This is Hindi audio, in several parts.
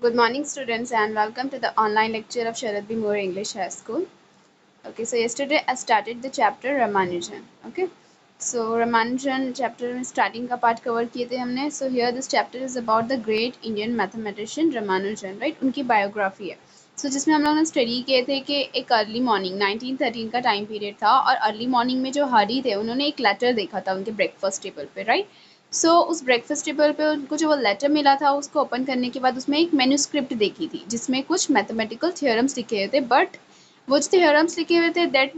Good morning, students, and welcome to the online lecture of Sharad B. Moore English High School. Okay, so yesterday I started the chapter Ramanujan. Okay, so Ramanujan chapter में starting का part cover किए थे हमने. So here this chapter is about the great Indian mathematician Ramanujan, right? उनकी biography है. So जिसमें हम लोगों ने स्टडी किए थे कि एक अर्ली मॉर्निंग 1913 का टाइम पीरियड था और अर्ली मॉर्निंग में जो हरी थे उन्होंने एक लेटर देखा था उनके ब्रेकफास्ट टेबल पे, राइट? सो उस ब्रेकफास्ट टेबल पे उनको जो वो लेटर मिला था उसको ओपन करने के बाद उसमें एक मैन्यूस्क्रिप्ट देखी थी जिसमें कुछ मैथमेटिकल थ्योरम्स लिखे हुए थे, बट वो जो थ्योरम्स लिखे हुए थे that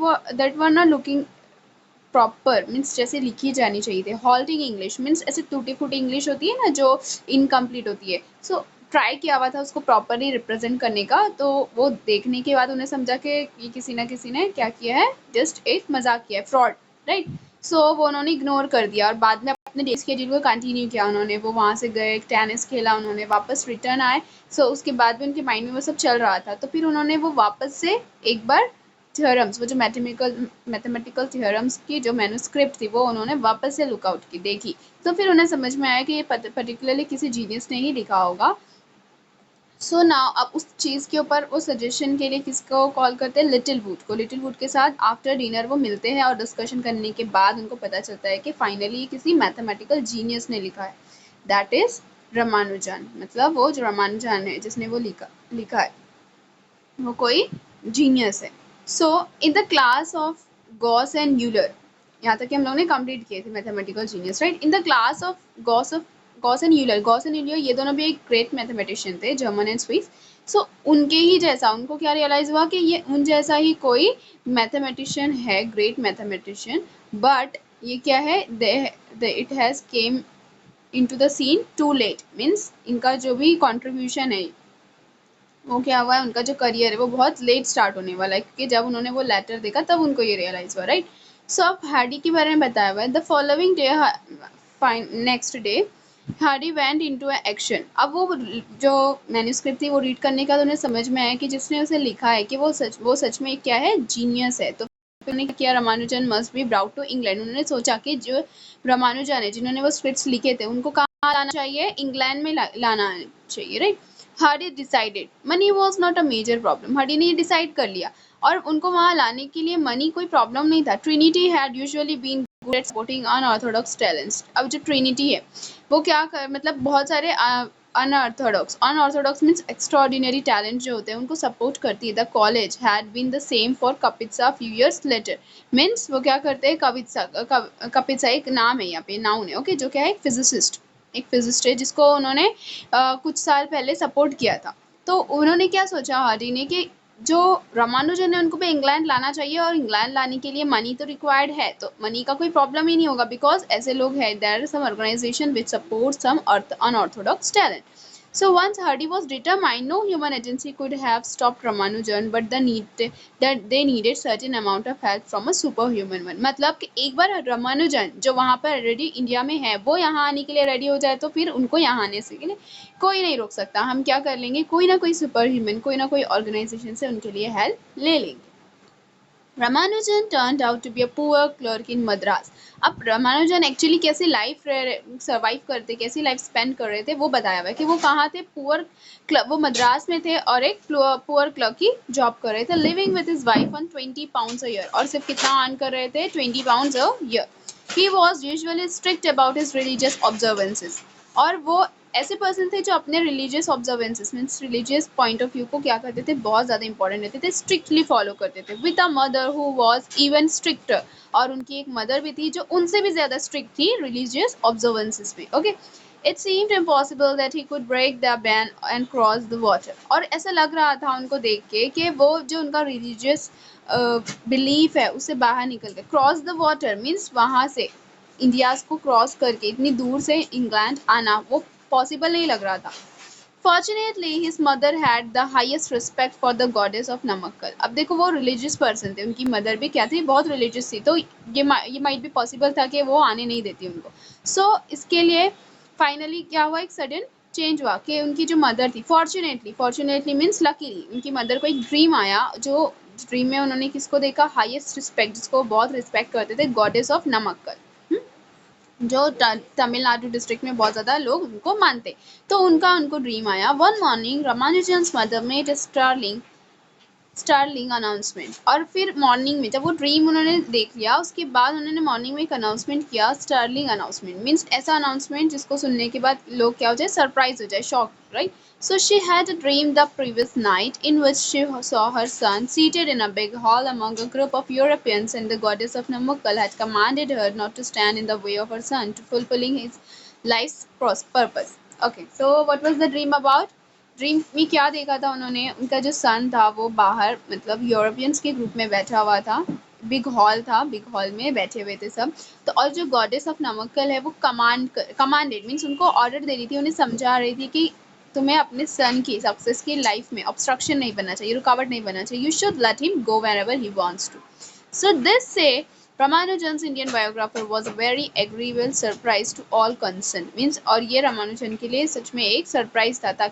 were not looking proper, means जैसे लिखी जानी चाहिए थे. हॉल्टिंग इंग्लिश मीन्स ऐसे टूटी फूटी इंग्लिश होती है ना जो इनकम्प्लीट होती है. सो ट्राई किया हुआ था उसको प्रॉपरली रिप्रेजेंट करने का, तो वो देखने के बाद उन्हें समझा कि ये किसी ना किसी ने क्या किया है, जस्ट एक मजाक किया है, फ्रॉड, राइट? सो वो उन्होंने इग्नोर कर दिया और बाद में अपने डे स्केड्यूल को कंटिन्यू किया. उन्होंने वो वहाँ से गए, टेनिस खेला, उन्होंने वापस रिटर्न आए. सो उसके बाद भी उनके माइंड में वो सब चल रहा था, तो फिर उन्होंने वो वापस से एक बार थ्योरम्स, वो जो मैथमेटिकल थ्योरम्स की जो मैन्युस्क्रिप्ट थी वो उन्होंने वापस से लुकआउट की, देखी. तो फिर उन्हें समझ में आया कि ये पर्टिकुलरली किसी जीनियस ने ही लिखा होगा. सो नाउ अब उस चीज़ के ऊपर वो सजेशन के लिए किसको कॉल करते हैं? लिटिल वुड को. लिटिल वुड के साथ आफ्टर डिनर वो मिलते हैं और डिस्कशन करने के बाद उनको पता चलता है कि फाइनली किसी मैथमेटिकल जीनियस ने लिखा है, दैट इज रामानुजन. मतलब वो जो रामानुजन है जिसने वो लिखा है वो कोई जीनियस है. So in the class of Gauss and Euler, यहाँ तक कि हम लोगों ने कंप्लीट किए थे mathematical genius, right? In the class of Gauss and Euler ये दोनों भी एक ग्रेट मैथमेटिशियन थे, जर्मन एंड स्विस. सो उनके ही जैसा उनको क्या रियलाइज हुआ कि ये उन जैसा ही कोई मैथमेटिशियन है, ग्रेट मैथमेटिशियन, बट ये क्या है, it has came into the scene too late. Means इनका जो भी कॉन्ट्रीब्यूशन है वो क्या हुआ है, उनका जो करियर है वो बहुत लेट स्टार्ट होने वाला है, क्योंकि जब उन्होंने वो लेटर देखा तब उनको ये रियलाइज हुआ, राइट? सो अब हार्डी के बारे में बताया हुआ है. The following day, next day Hardy went into action. अब वो जो मैन्युस्क्रिप्ट थी वो रीड करने का तो उन्हें समझ में आया कि जिसने उसे लिखा है कि वो सच में क्या है, जीनियस है. तो उन्होंने किया, Ramanujan must be brought to England. उन्होंने सोचा कि जो रामानुजन है जिन्होंने वो स्क्रिप्ट्स लिखे थे उनको कहाँ लाना चाहिए, इंग्लैंड में लाना चाहिए, right? Hardy decided. Money was not a major problem. Hardy ने ये डिसाइड कर लिया और उनको वहाँ लाने के लिए मनी कोई प्रॉब्लम नहीं था. Trinity had usually been good at supporting unorthodox talents. अब जो ट्रिनिटी है वो क्या कर, मतलब बहुत सारे अनऑर्थोडॉक्स मीन्स एक्स्ट्राऑर्डिनरी टैलेंट जो होते हैं उनको सपोर्ट करती है. The college had been the same for Kapitsa few years later. Means वो क्या करते हैं, कपित्सा एक नाम है, यहाँ पे नाउन है, ओके, जो क्या है, एक फिजिस्ट है जिसको उन्होंने कुछ साल पहले सपोर्ट किया था. तो उन्होंने क्या सोचा हार्डी ने कि जो रामानुजन है उनको भी इंग्लैंड लाना चाहिए और इंग्लैंड लाने के लिए मनी तो रिक्वायर्ड है, तो मनी का कोई प्रॉब्लम ही नहीं होगा, बिकॉज ऐसे लोग हैं, there are some organization which support some unorthodox talent. So once Hardy was determined, no human agency could have stopped Ramanujan, but that they needed certain amount of help from a superhuman one. मतलब कि एक बार रामानुजन जो वहाँ पर ऑलरेडी इंडिया में है वो यहाँ आने के लिए रेडी हो जाए तो फिर उनको यहाँ आने से के लिए कोई नहीं रोक सकता. हम क्या कर लेंगे, कोई ना कोई सुपर ह्यूमन, कोई ना कोई ऑर्गेनाइजेशन से उनके लिए हेल्प ले लेंगे. Ramanujan turned out to be a poor clerk in Madras. अब रामानुजन एक्चुअली कैसी लाइफ सर्वाइव करते, कैसी लाइफ स्पेंड कर रहे थे वो बताया हुआ है कि वो कहाँ थे, पुअर क्लर्क, वो मद्रास में थे और एक पुअर क्लर्क की जॉब कर रहे थे, living with his wife on 20 pounds a year. और सिर्फ कितना अर्न कर रहे थे, 20 pounds a year. He was usually strict about his religious observances. और वो ऐसे पर्सन थे जो अपने religious observances means religious point of view को क्या करते थे, बहुत ज़्यादा इंपॉर्टेंट रहते थे, स्ट्रिक्टली फॉलो करते थे. With a mother who was even stricter. और उनकी एक मदर भी थी जो उनसे भी ज़्यादा स्ट्रिक्ट थी रिलीजियस ऑब्जर्वेंसेस में, okay. It seemed impossible that he could break the ban and cross the water. और ऐसा लग रहा था उनको देख के कि वो जो उनका रिलीजियस बिलीफ है उससे बाहर निकल गए. क्रॉस द वाटर मीन्स वहाँ से इंडियाज को क्रॉस करके इतनी दूर से इंग्लैंड आना वो पॉसिबल नहीं लग रहा था. Fortunately, his mother had the highest respect for the goddess of Namakkal. अब देखो वो रिलीजियस पर्सन थे, उनकी मदर भी क्या थी, बहुत रिलीजियस थी, तो ये माइट भी पॉसिबल था कि वो आने नहीं देती उनको. सो इसके लिए फाइनली क्या हुआ, एक सडन चेंज हुआ कि उनकी जो मदर थी, फॉर्चुनेटली मीन्स लकीली, उनकी मदर को एक ड्रीम आया, जो ड्रीम में उन्होंने किसको देखा, हाईएस्ट रिस्पेक्ट, जिसको बहुत रिस्पेक्ट करते थे, गॉडेस ऑफ नमक्कल. जो तमिलनाडु डिस्ट्रिक्ट में बहुत ज़्यादा लोग उनको मानते। तो उनको ड्रीम आया, one morning Ramanujan's mother made a startling announcement. और फिर मॉर्निंग में जब वो ड्रीम उन्होंने देख लिया, उसके बाद उन्होंने मॉर्निंग में एक अनाउंसमेंट किया, स्टारलिंग अनाउंसमेंट मीन्स ऐसा अनाउंसमेंट जिसको सुनने के बाद लोग क्या हो जाए, सरप्राइज हो जाए, shock, right? So she had a dream the previous night in which she saw her son seated in a big hall among a group of Europeans, and the goddess of Namukkal had commanded her not to stand in the way of her son to fulfilling his life's purpose. Okay, so what was the dream about? Dream में क्या देखा था उन्होंने, उनका जो सन था वो बाहर मतलब यूरोपियंस के ग्रुप में बैठा हुआ था, बिग हॉल था, बिग हॉल में बैठे हुए थे सब। तो और जो गॉडेस ऑफ नमक्कल है वो कमांडेड मीन्स उनको ऑर्डर दे रही थी, उन्हें समझा रही थी कि तुम्हें अपने सन की सक्सेस की लाइफ में ऑब्स्ट्रक्शन नहीं बनना चाहिए, रुकावट नहीं बनना चाहिए, you should let him go wherever he wants to. So this say Ramanujan's Indian biographer was a very agreeable surprise to all concerned means, और ये रामानुजन के लिए सच में एक सरप्राइज था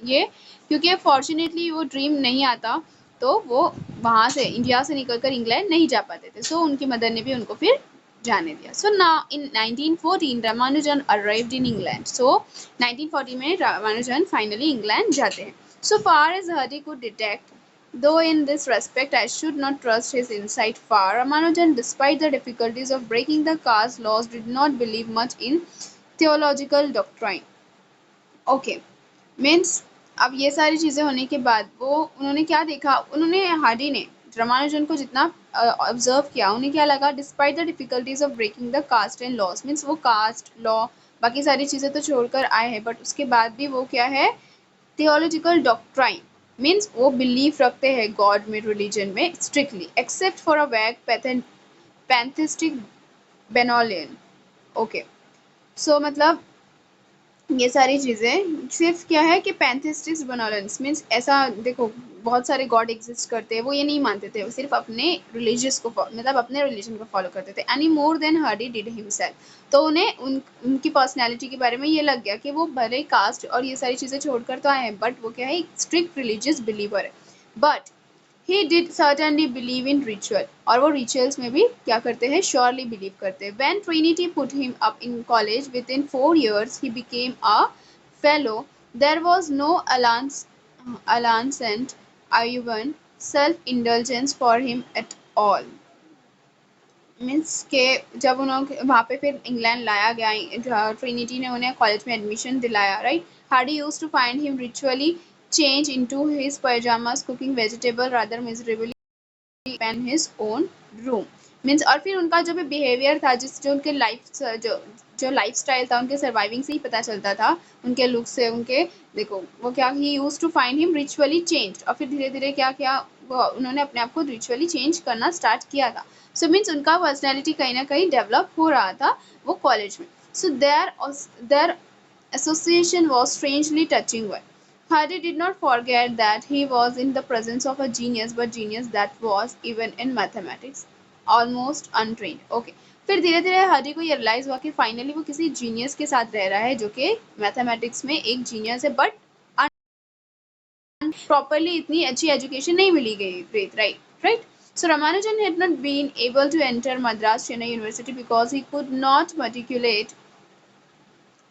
ये, क्योंकि फॉर्चुनेटली वो ड्रीम नहीं आता तो वो वहाँ से इंडिया से निकलकर इंग्लैंड नहीं जा पाते थे। सो उनकी मदर ने भी उनको फिर जाने दिया। So now in 1914 Ramanujan arrived in England. So 1940 में रामानुजन फाइनली इंग्लैंड जाते हैं। So far as Hardy could detect, though in this respect I should not trust his insight far, Ramanujan, despite the difficulties of breaking the caste laws, did not believe much in theological doctrine. Okay, means अब ये सारी चीज़ें होने के बाद वो उन्होंने क्या देखा, उन्होंने हार्डी ने रामानुजन को जितना ऑब्जर्व किया, उन्हें क्या लगा, despite the difficulties of breaking the caste and laws means वो कास्ट लॉ बाकी सारी चीज़ें तो छोड़कर आए हैं, बट उसके बाद भी वो क्या है, थियोलॉजिकल डॉक्ट्राइन मीन्स वो बिलीफ रखते हैं गॉड में, रिलीजन में स्ट्रिक्टली, एक्सेप्ट फॉर अ वैग पैंथिस्टिक बेनोलियन। ओके, सो मतलब ये सारी चीज़ें सिर्फ क्या है कि पैंथिस्टिक्स बेनोलेंस मीन्स ऐसा देखो बहुत सारे गॉड एग्जिस्ट करते हैं, वो ये नहीं मानते थे, वो सिर्फ अपने रिलीजियस को मतलब अपने रिलीजन को फॉलो करते थे, any more than Hardy did himself. तो उन्हें उनकी पर्सनैलिटी के बारे में ये लग गया कि वो भले कास्ट और ये सारी चीज़ें छोड़कर तो आए हैं, बट वो क्या है, स्ट्रिक्ट रिलीजियस बिलीवर है। But he did certainly believe in ritual, और वो rituals में भी क्या करते हैं, surely believe करते हैं। When Trinity put him up in college, within 4 years he became a fellow. There was no allowance and even self-indulgence for him at all. Means के जब उन्होंने वहाँ पे फिर इंग्लैंड लाया गया, ट्रिनिटी ने उन्हें कॉलेज में एडमिशन दिलाया, right? Hardy used to find him ritually change into his pajamas, cooking vegetable rather miserably in his own room means, और फिर उनका जो भी बिहेवियर था, जो उनके जो लाइफ स्टाइल था, उनके सर्वाइविंग से ही पता चलता था, उनके लुक से, उनके देखो वो क्या, he use to find him ritually change, और फिर धीरे धीरे क्या क्या वो उन्होंने अपने आप को रिचुअली चेंज करना स्टार्ट किया था। सो मीन्स उनका पर्सनैलिटी कहीं ना कहीं डेवलप हो रहा था वो कॉलेज में। So there association was strangely touching one. Hardy did not forget that he was in the presence of a genius, but genius that was, even in mathematics, almost untrained. Okay. फिर धीरे धीरे हार्डी को ये रियलाइज हुआ कि फाइनली वो किसी जीनियस के साथ रह रहा है, जो कि मैथमेटिक्स में एक जीनियस है, बट प्रॉपरली इतनी अच्छी एजुकेशन नहीं मिली गई, right? So Ramanujan had not been able to enter Madras Chennai University because he could not matriculate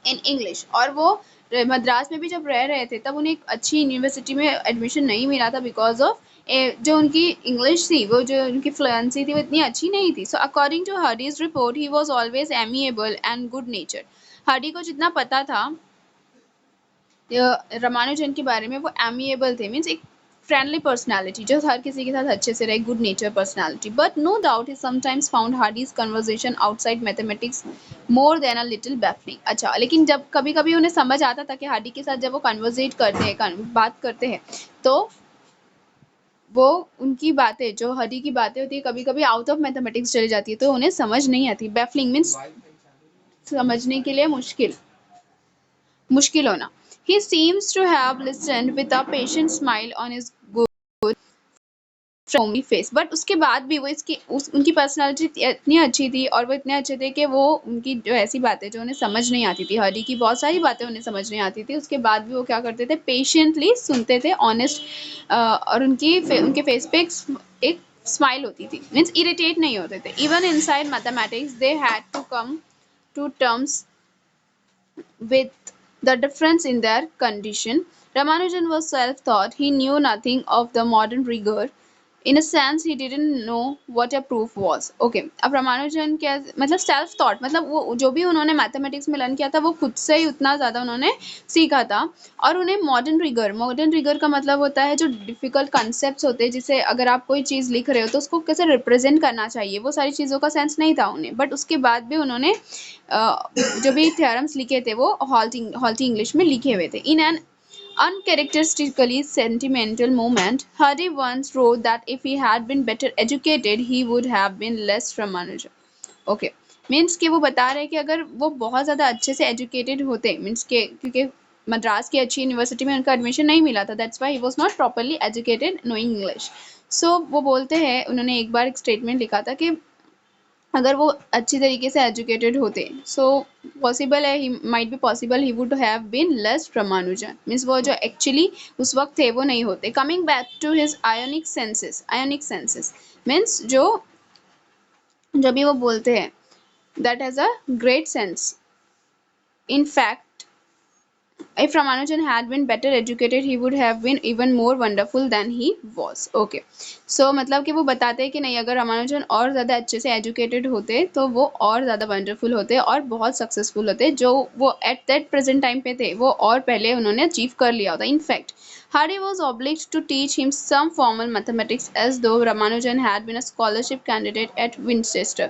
in English, और वो मद्रास में भी जब रह रहे थे तब उन्हें एक अच्छी यूनिवर्सिटी में एडमिशन नहीं मिला था, बिकॉज ऑफ जो उनकी इंग्लिश थी, वो जो उनकी फ्लुएंसी थी वो इतनी अच्छी नहीं थी। So according to Hardy's report, he was always amiable and good nature. Hardy को जितना पता था रामानुजन के बारे में, वो एमिएबल थे मीन्स एक फ्रेंडली पर्सनालिटी जो हर किसी के साथ अच्छे से रहे, good nature personality. But no doubt he sometimes found Hardy's conversation outside mathematics more than a little baffling. अच्छा, लेकिन जब कभी कभी उन्हें समझ आता था कि हार्डी के साथ जब वो कन्वर्सेट करते हैं, बात करते हैं, तो वो उनकी बातें, जो हार्डी की बातें होती है, कभी कभी आउट ऑफ मैथमेटिक्स चली जाती है, तो उन्हें समझ नहीं आती। बैफलिंग मीन्स समझने के लिए मुश्किल होना। He seems to have listened with a patient smile on his good homely face, but उसके बाद भी वो उनकी पर्सनालिटी इतनी अच्छी थी, और वो इतने अच्छे थे कि वो उनकी जो ऐसी बातें जो उन्हें समझ नहीं आती थी, हार्डी की बहुत सारी बातें उन्हें समझ नहीं आती थी, उसके बाद भी वो क्या करते थे, पेशेंटली सुनते थे, ऑनेस्ट, और उनके फेस पे एक स्माइल होती थी, मीन्स इरिटेट नहीं होते थे। Even inside mathematics they had to come to terms with the difference in their condition. Ramanujan was self-taught. He knew nothing of the modern rigor. In a sense, he didn't know what a proof was. Okay, अब रामानुजन क्या मतलब सेल्फ थॉट, मतलब वो जो भी उन्होंने मैथमेटिक्स में लर्न किया था वो खुद से ही उतना ज़्यादा उन्होंने सीखा था। और उन्हें मॉडर्न रिगर का मतलब होता है जो डिफिकल्ट कॉन्सेप्ट्स होते हैं, जिसे अगर आप कोई चीज़ लिख रहे हो तो उसको कैसे रिप्रेजेंट करना चाहिए, वो सारी चीज़ों का सेंस नहीं था उन्हें। बट उसके बाद भी उन्होंने जो भी थ्योरम्स लिखे थे वो हॉल्टी इंग्लिश में लिखे हुए थे। In an uncharacteristically sentimental moment, Hardy once wrote that if he had been better educated, he would have been less Ramanujan. Okay, means कि वो बता रहे हैं कि अगर वो बहुत ज़्यादा अच्छे से एजुकेटेड होते, मीन्स के क्योंकि मद्रास की अच्छी यूनिवर्सिटी में उनका एडमिशन नहीं मिला था, that's why he was not properly educated knowing English. So वो बोलते हैं, उन्होंने एक बार एक स्टेटमेंट लिखा था कि अगर वो अच्छी तरीके से एजुकेटेड होते, सो पॉसिबल है, he might be possible he would have been less Ramanujan, means वो जो एक्चुअली उस वक्त थे वो नहीं होते। Coming back to his ionic senses means जो भी वो बोलते हैं that has a great sense. In fact if Ramanujan had been better educated, he would have been even more wonderful than he was. Okay, so मतलब कि वो बताते हैं कि नहीं, अगर रामानुजन और ज़्यादा अच्छे से एजुकेटेड होते तो वो और ज़्यादा वंडरफुल होते और बहुत सक्सेसफुल होते, जो वो एट दैट प्रेजेंट टाइम पे थे वो और पहले उन्होंने अचीव कर लिया होता। In fact Hardy was obliged to teach him some formal mathematics as though Ramanujan had been a scholarship candidate at Winchester.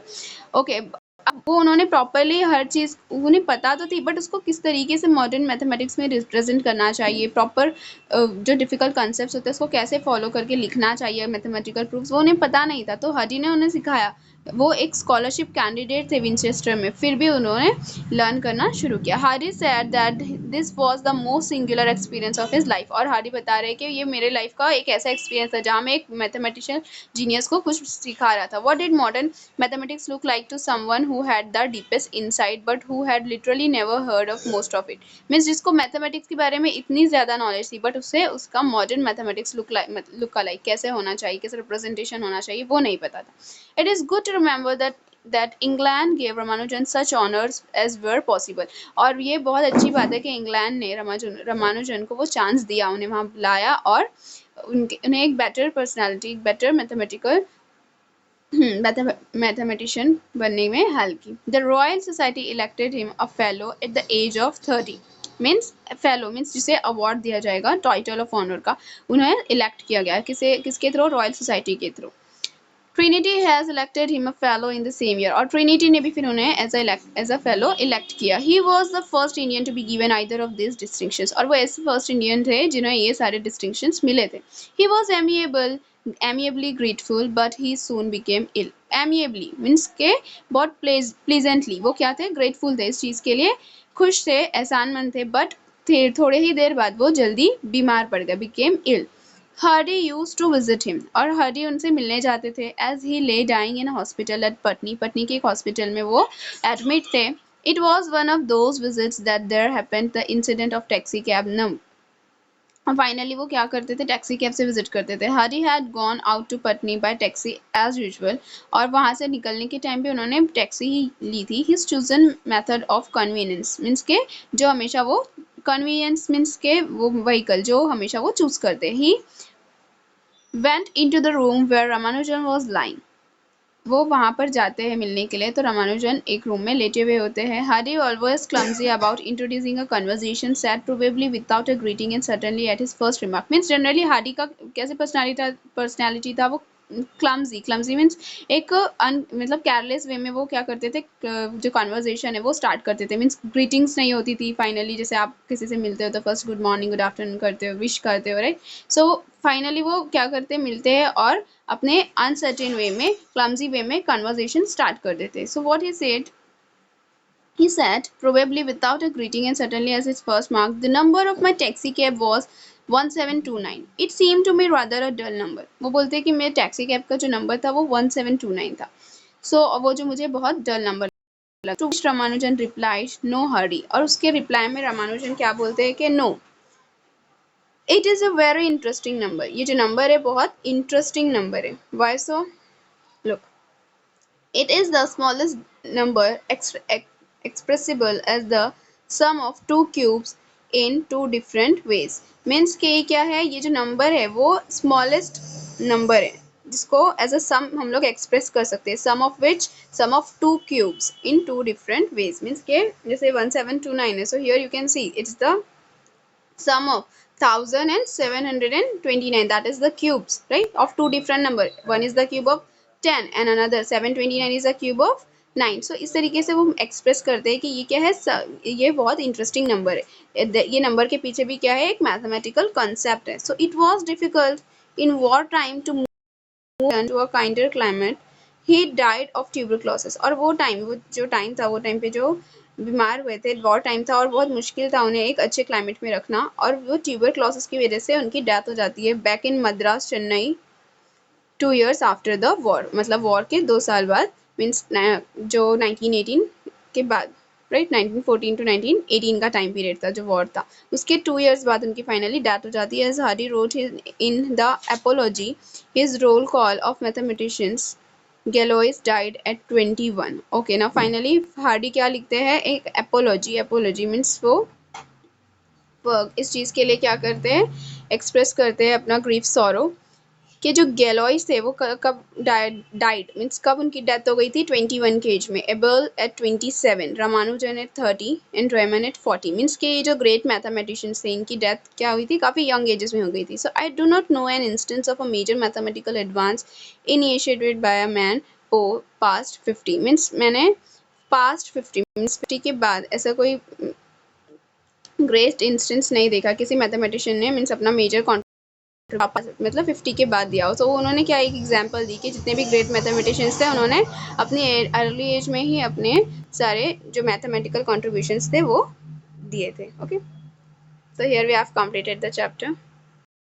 Okay, अब वो उन्होंने प्रॉपरली हर चीज़ उन्हें पता तो थी, बट उसको किस तरीके से मॉडर्न मैथमेटिक्स में रिप्रेजेंट करना चाहिए, प्रॉपर जो डिफिकल्ट कॉन्सेप्ट्स होते हैं उसको कैसे फॉलो करके लिखना चाहिए, मैथमेटिकल प्रूफ्स, वो उन्हें पता नहीं था। तो हार्डी ने उन्हें सिखाया। वो एक स्कॉलरशिप कैंडिडेट थे विंचेस्टर में, फिर भी उन्होंने लर्न करना शुरू किया। Hardy said that this was the most singular experience of his life. और हार्डी बता रहे हैं कि ये मेरे लाइफ का एक ऐसा एक्सपीरियंस था जहाँ मैं एक मैथमेटिशियन जीनियस को कुछ सिखा रहा था। What did modern mathematics look like to someone who had the deepest insight but who had literally never heard of most of it. Means जिसको मैथमेटिक्स के बारे में इतनी ज़्यादा नॉलेज थी बट उसे उसका मॉडर्न मैथमेटिक्स लुक का लाइक कैसे होना चाहिए, कैसे रिप्रेजेंटेशन होना चाहिए, वो नहीं पता था। It is good to remember that England gave Ramanujan such honors as were possible। और ये बहुत अच्छी बात है कि इंग्लैंड ने रामानुजन को वो चांस दिया, उन्हें वहाँ बुलाया और उन्हें एक बेटर पर्सनालिटी, एक बेटर मैथमेटिशियन बनने में हेल्प की। The royal society elected him a fellow at the age of 30। Means fellow means जिसे अवार्ड दिया जाएगा टाइटल ऑफ ऑनर का, उन्हें इलेक्ट किया गया किसके थ्रू, रॉयल सोसाइटी के through. Trinity has elected him a fellow in the same year। और Trinity ने भी फिर उन्हें as a fellow elect किया। He was the first Indian to be given either of these distinctions। और वो ऐसे first Indian थे जिन्हें ये सारे distinctions मिले थे। He was amiably grateful but he soon became ill। Amiably means के बहुत pleasantly वो क्या थे, grateful थे, इस चीज़ के लिए खुश थे, एहसानमंद थे, but थोड़े ही देर बाद वो जल्दी बीमार पड़ गए, became ill। Hardy used to visit him। और Hardy उनसे मिलने जाते थे as he lay dying in a hospital at Patni के एक हॉस्पिटल में वो एडमिट थे। It was one of those visits that there happened the incident of taxi cab number। और फाइनली वो क्या करते थे, टैक्सी कैब से विजिट करते थे। Hardy had gone out to Patni by taxi as usual। और वहाँ से निकलने के टाइम पे उन्होंने टैक्सी ही ली थी। His chosen method of convenience means के जो हमेशा वो convenience मीन्स के वो व्हीकल जो हमेशा वो चूज करते। He went into the room where Ramanujan was lying। वो वहाँ पर जाते हैं मिलने के लिए, तो रामानुजन एक रूम में लेटे हुए होते हैं। Hardy always clumsy about introducing a conversation, sat probably without a greeting and certainly at his first remark। Means generally Hardy का कैसे पर्सनैलिटी था वो क्लमजी मीन्स एक मतलब केयरलेस वे में वो क्या करते थे, जो कॉन्वर्जेशन है वो स्टार्ट करते थे। मीन्स ग्रीटिंग्स नहीं होती थी फाइनली, जैसे आप किसी से मिलते हो तो first good morning good afternoon करते हो, विश करते हो, राइट। सो फाइनली वो क्या करते, मिलते हैं और अपने अनसर्टेन वे में, क्लमजी वे में कन्वर्सेशन स्टार्ट कर देते। So what he said probably without a greeting and certainly as his first mark, the number of my taxi cab was 1729। it seemed to me rather a dull number। वो बोलते हैं कि मेरे टैक्सी कैब का जो नंबर था वो 1729 था। सो वो जो मुझे बहुत डल नंबर लगा। To which Ramanujan replied no Hardy. और उसके रिप्लाई में रामानुजन क्या बोलते हैं कि no, it is a very interesting number. ये जो नंबर है बहुत इंटरेस्टिंग नंबर है। Why so, look, it is the smallest number expressible as the sum of two cubes in two different ways. Means कि क्या है, ये जो नंबर है वो स्मॉलेस्ट नंबर है जिसको एज अ सम हम लोग एक्सप्रेस कर सकते हैं. Sum of two cubes in two different ways. Means के जैसे 1729 है, so here you can see it's the sum of 1729, that is the cubes, right, of two different number. One is the cube of 10 and another 729 is the cube of 9. So इस तरीके से वो एक्सप्रेस करते हैं कि ये क्या है, ये बहुत इंटरेस्टिंग नंबर है. ये नंबर के पीछे भी क्या है, एक मैथमेटिकल कॉन्सेप्ट है. So it was difficult in war time to move to a kinder climate. He died of tuberculosis. और वो टाइम था, वो टाइम पे जो बीमार हुए थे, वॉर टाइम था और बहुत मुश्किल था उन्हें एक अच्छे क्लाइमेट में रखना, और वो ट्यूबरक्लोसिस की वजह से उनकी डेथ हो जाती है back in Madras Chennai 2 years after the war. मतलब वॉर के 2 साल बाद, मीन्स जो 1918 के बाद, राइट, 1914 टू 1918 का टाइम पीरियड था जो वॉर था, उसके 2 years बाद उनकी फाइनली डेथ हो जाती है. As Hardy wrote in the apology his roll call of mathematicians, Galois died at 21. Okay, now finally Hardy क्या लिखते हैं, एक एपोलॉजी मीन्स वो इस चीज़ के लिए क्या करते हैं, एक्सप्रेस करते हैं अपना ग्रीफ सॉरो, कि जो गैलोइस थे वो कब डाइड मीन्स कब उनकी डेथ हो गई थी, 21 के एज में. Abel at 27, Ramanujan at 30 and Riemann at 40. Means के ये जो ग्रेट मैथमेटिशियंस थे इनकी डेथ क्या हुई थी, काफ़ी यंग एजेस में हो गई थी. So I do not know an instance of a major mathematical advance initiated by a man o past 50. Means मैंने पास्ट 50 मीन्स 50 के बाद ऐसा कोई ग्रेट इंस्टेंस नहीं देखा किसी मैथमेटिशियन ने मीन्स अपना मेजर वापस मतलब 50 के बाद दिया हो. तो उन्होंने क्या एक एग्जांपल दी कि जितने भी ग्रेट मैथमेटिशियंस थे उन्होंने अपनी अर्ली एज में ही अपने सारे जो मैथमेटिकल कॉन्ट्रीब्यूशंस थे वो दिए थे. Okay, so here we have completed the chapter.